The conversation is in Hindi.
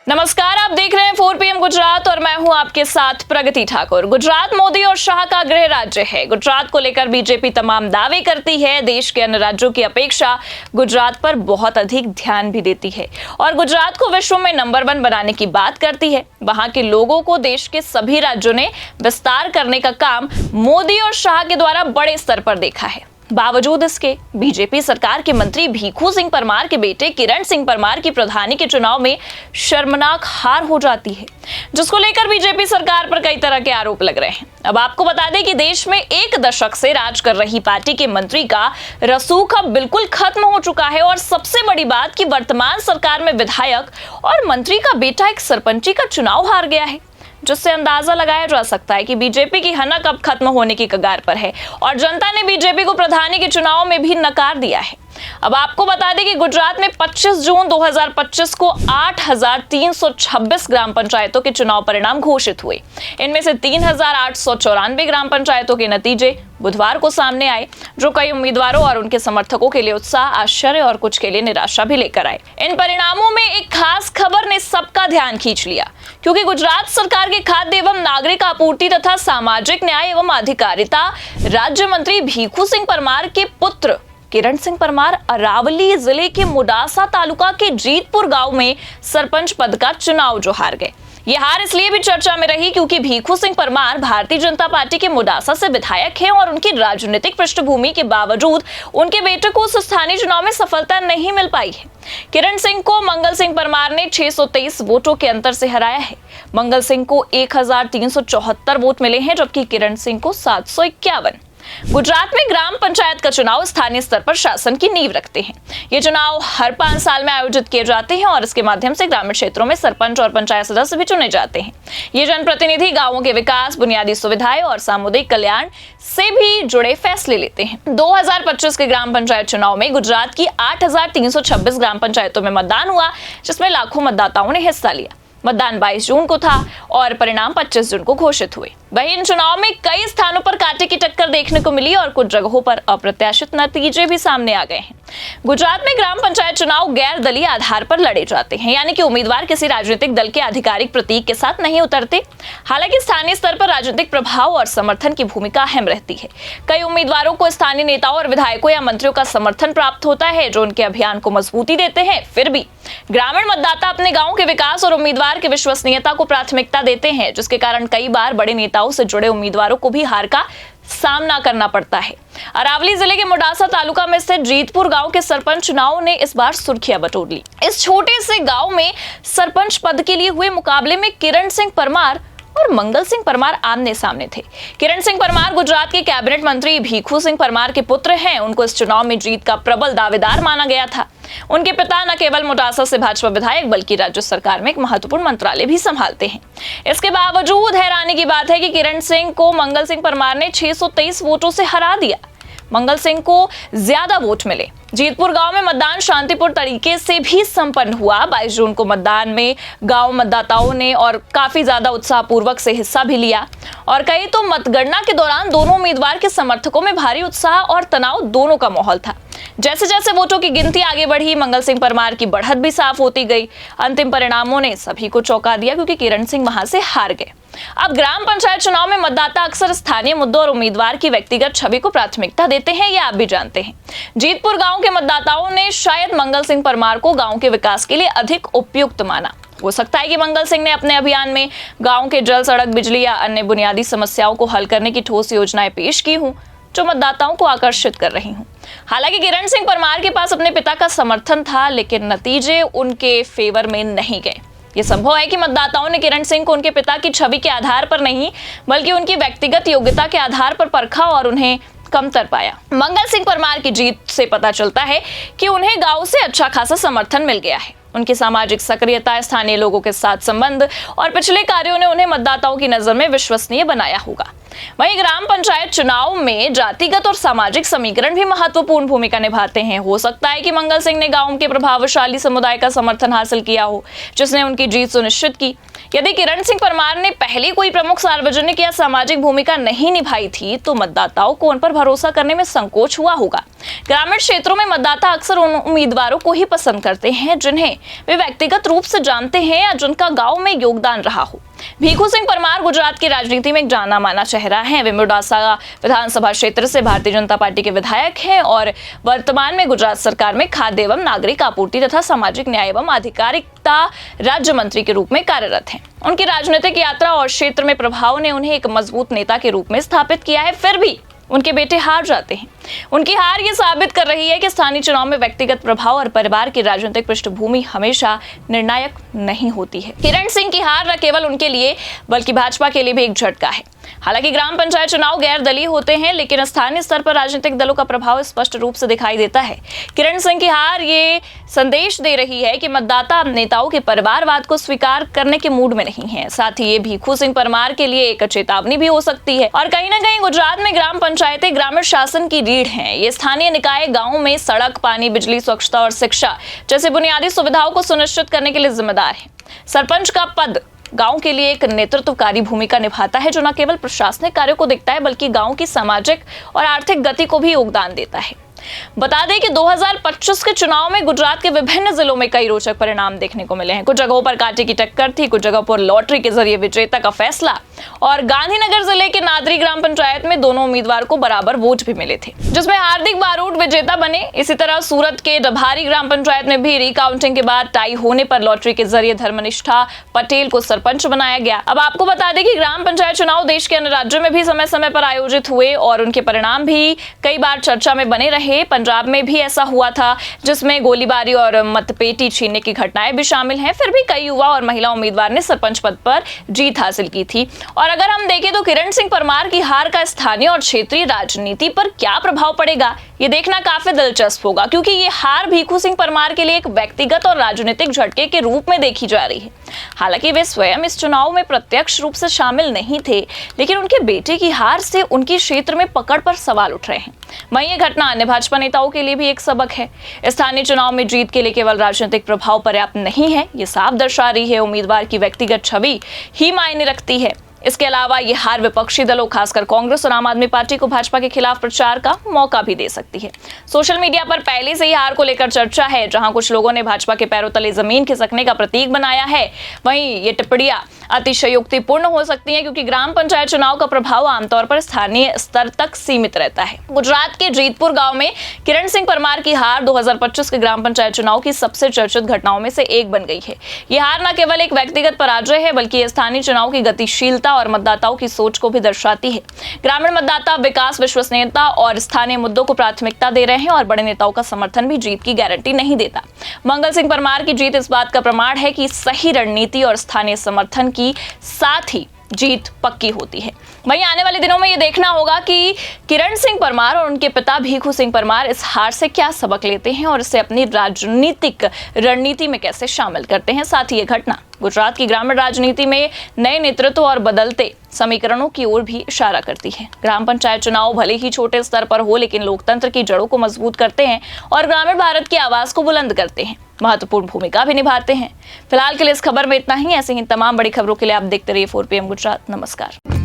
नमस्कार, आप देख रहे हैं 4 PM गुजरात और मैं हूं आपके साथ प्रगति ठाकुर। गुजरात मोदी और शाह का गृह राज्य है। गुजरात को लेकर बीजेपी तमाम दावे करती है। देश के अन्य राज्यों की अपेक्षा गुजरात पर बहुत अधिक ध्यान भी देती है और गुजरात को विश्व में नंबर 1 बनाने की बात करती है। वहां के लोगों को देश के सभी राज्यों ने विस्तार करने का काम मोदी और शाह के द्वारा बड़े स्तर पर देखा है। बावजूद इसके बीजेपी सरकार के मंत्री भीखू सिंह परमार के बेटे किरण सिंह परमार की प्रधानी के चुनाव में शर्मनाक हार हो जाती है, जिसको लेकर बीजेपी सरकार पर कई तरह के आरोप लग रहे हैं। अब आपको बता दें कि देश में 1 दशक से राज कर रही पार्टी के मंत्री का रसूख अब बिल्कुल खत्म हो चुका है और सबसे बड़ी बात कि वर्तमान सरकार में विधायक और मंत्री का बेटा एक सरपंची का चुनाव हार गया है, जिससे अंदाजा लगाया जा सकता है कि बीजेपी की हनक अब खत्म होने की कगार पर है और जनता ने बीजेपी को प्रधानी के चुनाव में भी नकार दिया है। अब आपको बता दें कि गुजरात में 25 जून 2025 को 8,326 ग्राम पंचायतों के चुनाव परिणाम घोषित हुए। इनमें से 3,894 ग्राम पंचायतों के नतीजे बुधवार को सामने आए, जो कई उम्मीदवारों और उनके समर्थकों के लिए उत्साह, आश्चर्य और कुछ के लिए निराशा भी लेकर आए। इन परिणामों में एक खास खबर ने सबका ध्यान खींच लिया, क्योंकि गुजरात सरकार के खाद्य एवं नागरिक आपूर्ति तथा सामाजिक न्याय एवं अधिकारिता राज्य मंत्री भीखू सिंह परमार के पुत्र किरण सिंह परमार अरावली जिले के मुडासा तालुका के जीतपुर गांव में सरपंच पद का चुनाव जो हार गए। यह हार इसलिए भी चर्चा में रही क्योंकि भीखू सिंह परमार भारतीय जनता पार्टी के मुडासा से विधायक हैं और उनकी राजनीतिक पृष्ठभूमि के बावजूद उनके बेटे को उस स्थानीय चुनाव में सफलता नहीं मिल पाई है। किरण सिंह को मंगल सिंह परमार ने 623 वोटों के अंतर से हराया है। मंगल सिंह को 1,374 वोट मिले हैं, जबकि किरण सिंह को 751। गुजरात में ग्राम पंचायत का चुनाव स्थानीय स्तर पर शासन की नींव रखते हैं। ये चुनाव हर 5 साल में आयोजित किए जाते हैं और इसके माध्यम से ग्रामीण क्षेत्रों में सरपंच और पंचायत सदस्य भी चुने जाते हैं। ये जनप्रतिनिधि गांवों के विकास, बुनियादी सुविधाएं और सामुदायिक कल्याण से भी जुड़े फैसले लेते हैं। 2025 के ग्राम पंचायत चुनाव में गुजरात की 8,326 ग्राम पंचायतों में मतदान हुआ, जिसमें लाखों मतदाताओं ने हिस्सा लिया। मतदान 22 जून को था और परिणाम 25 जून को घोषित हुए। वहीं इन चुनाव में कई स्थानों पर कांटे की टक्कर देखने को मिली और कुछ जगहों पर अप्रत्याशित नतीजे भी सामने आ गए हैं। गुजरात में ग्राम पंचायत चुनाव गैर दलीय आधार पर लड़े जाते हैं, यानी कि उम्मीदवार किसी राजनीतिक दल के आधिकारिक प्रतीक के साथ नहीं उतरते। हालांकि स्थानीय स्तर पर राजनीतिक प्रभाव और समर्थन की भूमिका अहम रहती है। कई उम्मीदवारों को स्थानीय नेताओं और विधायकों या मंत्रियों का समर्थन प्राप्त होता है, जो उनके अभियान को मजबूती देते हैं। फिर भी ग्रामीण मतदाता अपने गांव के विकास और उम्मीदवार की विश्वसनीयता को प्राथमिकता देते हैं, जिसके कारण कई बार बड़े नेताओं से जुड़े उम्मीदवारों को भी हार का सामना करना पड़ता है। अरावली जिले के मुडासा तालुका में स्थित जीतपुर गांव के सरपंच चुनाव ने इस बार सुर्खियां बटोर ली। इस छोटे से गांव में सरपंच पद के लिए हुए मुकाबले में किरण सिंह परमार और मंगल सिंह परमार आमने सामने थे। किरण सिंह परमार गुजरात के कैबिनेट मंत्री भीखू सिंह परमार के पुत्र हैं। उनको इस चुनाव में जीत का प्रबल दावेदार माना गया था। उनके पिता न केवल मुडासा से भाजपा विधायक बल्कि राज्य सरकार में एक महत्वपूर्ण मंत्रालय भी संभालते हैं। इसके बावजूद हैरानी की बात है कि किरण सिंह को मंगल सिंह परमार ने 623 वोटों से हरा दिया। मंगल सिंह को ज्यादा वोट मिले। जीतपुर गांव में मतदान शांतिपूर्ण तरीके से भी संपन्न हुआ। 22 जून को मतदान में गांव मतदाताओं ने और काफी ज्यादा उत्साहपूर्वक से हिस्सा भी लिया और कई तो मतगणना के दौरान दोनों उम्मीदवार के समर्थकों में भारी उत्साह और तनाव दोनों का माहौल था। जैसे जैसे वोटों की गिनती आगे बढ़ी, मंगल सिंह परमार की बढ़त भी साफ होती गई। अंतिम परिणामों ने सभी को चौंका दिया, क्योंकि किरण सिंह वहां से हार गए। अब ग्राम पंचायत चुनाव में मतदाता अक्सर स्थानीय मुद्दों और उम्मीदवार की व्यक्तिगत छवि को प्राथमिकता देते हैं, ये आप भी जानते हैं। जीतपुर गांव के मतदाताओं ने शायद मंगल सिंह परमार को गांव के विकास के लिए अधिक उपयुक्त माना। हो सकता है कि मंगल सिंह ने अपने अभियान में गांव के जल, सड़क, बिजली या अन्य बुनियादी समस्याओं को हल करने की ठोस योजनाएं पेश की हूं, जो मतदाताओं को आकर्षित कर रही हूं। हालांकि किरण सिंह परमार के पास अपने पिता का समर्थन था, लेकिन नतीजे उनके फेवर में नहीं गए। ये संभव है कि मतदाताओं ने किरण सिंह को उनके पिता की छवि के आधार पर नहीं, बल्कि उनकी व्यक्तिगत योग्यता के आधार पर परखा और उन्हें कमतर पाया। मंगल सिंह परमार की जीत से पता चलता है कि उन्हें गांव से अच्छा खासा समर्थन मिल गया है। उनकी सामाजिक सक्रियता, स्थानीय लोगों के साथ संबंध और पिछले कार्यों ने उन्हें मतदाताओं की नजर में विश्वसनीय बनाया होगा। वहीं ग्राम पंचायत चुनाव में जातिगत और सामाजिक समीकरण भी महत्वपूर्ण भूमिका निभाते हैं। हो सकता है कि मंगल सिंह ने गांव के प्रभावशाली समुदाय का समर्थन हासिल किया हो, जिसने उनकी जीत सुनिश्चित की। यदि किरण सिंह परमार ने पहले कोई प्रमुख सार्वजनिक या सामाजिक भूमिका नहीं निभाई थी, तो मतदाताओं को उन पर भरोसा करने में संकोच हुआ होगा। ग्रामीण क्षेत्रों में मतदाता अक्सर उन उम्मीदवारों को ही पसंद करते हैं जिन्हें वे व्यक्तिगत रूप से जानते हैं या जिनका गांव में योगदान रहा हो। भीखू सिंह परमार गुजरात की राजनीति में एक जाना माना चेहरा है। वे मोडासा विधानसभा क्षेत्र से भारतीय जनता पार्टी के विधायक हैं और वर्तमान में गुजरात सरकार में खाद्य एवं नागरिक आपूर्ति तथा सामाजिक न्याय एवं आधिकारिकता राज्य मंत्री के रूप में कार्यरत हैं। उनकी राजनीतिक यात्रा और क्षेत्र में प्रभाव ने उन्हें एक मजबूत नेता के रूप में स्थापित किया है। फिर भी उनके बेटे हार जाते हैं। उनकी हार ये साबित कर रही है कि स्थानीय चुनाव में व्यक्तिगत प्रभाव और परिवार की राजनीतिक पृष्ठभूमि हमेशा निर्णायक नहीं होती है। किरण सिंह की हार न केवल उनके लिए बल्कि भाजपा के लिए भी एक झटका है। हालांकि ग्राम पंचायत चुनाव गैर दलीय होते हैं, लेकिन स्थानीय स्तर पर राजनीतिक दलों का प्रभाव स्पष्ट रूप से दिखाई देता है। किरण सिंह की हार ये संदेश दे रही है कि मतदाता अब नेताओं के परिवारवाद को स्वीकार करने के मूड में नहीं है। साथ ही ये भीखू सिंह परमार के लिए एक चेतावनी भी हो सकती है। और कहीं ना कहीं गुजरात में ग्राम पंचायतें ग्रामीण शासन की रीढ़ हैं। ये स्थानीय निकाय गाँव में सड़क, पानी, बिजली, स्वच्छता और शिक्षा जैसे बुनियादी सुविधाओं को सुनिश्चित करने के लिए जिम्मेदार है। सरपंच का पद गांव के लिए एक नेतृत्वकारी भूमिका निभाता है, जो न केवल प्रशासनिक कार्यों को देखता है बल्कि गांव की सामाजिक और आर्थिक गति को भी योगदान देता है। बता दें कि 2025 के चुनाव में गुजरात के विभिन्न जिलों में कई रोचक परिणाम देखने को मिले हैं। कुछ जगहों पर कांटे की टक्कर थी, कुछ जगहों पर लॉटरी के जरिए विजेता का फैसला और गांधीनगर जिले के नादरी ग्राम पंचायत में दोनों उम्मीदवार को बराबर वोट भी मिले थे, जिसमें हार्दिक बारूद विजेता बने। इसी तरह सूरत के डभारी ग्राम पंचायत में भी रिकाउंटिंग के बाद टाई होने पर लॉटरी के जरिए धर्मनिष्ठा पटेल को सरपंच बनाया गया। अब आपको बता दें कि ग्राम पंचायत चुनाव देश के अन्य राज्यों में भी समय समय पर आयोजित हुए और उनके परिणाम भी कई बार चर्चा में बने रहे। पंजाब में भी ऐसा हुआ था, जिसमें गोलीबारी और मतपेटी छीनने की घटनाएं भी शामिल हैं। फिर भी कई युवा और महिला उम्मीदवार ने सरपंच पद पर जीत हासिल की थी। और अगर हम देखें तो किरण सिंह परमार की हार का स्थानीय और क्षेत्रीय राजनीति पर क्या प्रभाव पड़ेगा, ये देखना काफी दिलचस्प होगा, क्योंकि ये हार भीखू सिंह परमार के लिए एक व्यक्तिगत और राजनीतिक झटके के रूप में देखी जा रही है। हालांकि वे स्वयं इस चुनाव में प्रत्यक्ष रूप से शामिल नहीं थे, लेकिन उनके बेटे की हार से उनके क्षेत्र में पकड़ पर सवाल उठ रहे हैं। वहीं ये घटना अन्य भाजपा नेताओं के लिए भी एक सबक है। स्थानीय चुनाव में जीत के लिए केवल राजनीतिक प्रभाव पर्याप्त नहीं है, ये साफ दर्शा रही है उम्मीदवार की व्यक्तिगत छवि ही मायने रखती है। इसके अलावा ये हार विपक्षी दलों खासकर कांग्रेस और आम आदमी पार्टी को भाजपा के खिलाफ प्रचार का मौका भी दे सकती है। सोशल मीडिया पर पहले से ही हार को लेकर चर्चा है, जहां कुछ लोगों ने भाजपा के पैरों तले जमीन खिसकने का प्रतीक बनाया है। वहीं ये टिप्पणियां अतिशयोक्तिपूर्ण हो सकती हैं, क्योंकि ग्राम पंचायत चुनाव का प्रभाव आमतौर पर स्थानीय स्तर तक सीमित रहता है। गुजरात के जीतपुर गांव में किरण सिंह परमार की हार 2025 के ग्राम पंचायत चुनाव की सबसे चर्चित घटनाओं में से एक बन गई है। यह हार न केवल एक व्यक्तिगत पराजय है, बल्कि स्थानीय चुनाव की गतिशीलता और मतदाताओं की सोच को भी दर्शाती है। ग्रामीण मतदाता विकास, विश्वसनीयता और स्थानीय मुद्दों को प्राथमिकता दे रहे हैं और बड़े नेताओं का समर्थन भी जीत की गारंटी नहीं देता। मंगल सिंह परमार की जीत इस बात का प्रमाण है कि सही रणनीति और स्थानीय समर्थन की साथ ही जीत पक्की होती है। वहीं आने वाले दिनों में ये देखना होगा कि किरण सिंह परमार और उनके पिता भीखू सिंह परमार इस हार से क्या सबक लेते हैं और इसे अपनी राजनीतिक रणनीति में कैसे शामिल करते हैं। साथ ही ये घटना गुजरात की ग्रामीण राजनीति में नए नेतृत्व और बदलते समीकरणों की ओर भी इशारा करती है। ग्राम पंचायत चुनाव भले ही छोटे स्तर पर हो, लेकिन लोकतंत्र की जड़ों को मजबूत करते हैं और ग्रामीण भारत की आवाज को बुलंद करते हैं, महत्वपूर्ण भूमिका भी निभाते हैं। फिलहाल के लिए इस खबर में इतना ही। ऐसे ही तमाम बड़ी खबरों के लिए आप देखते रहिए 4PM गुजरात। नमस्कार।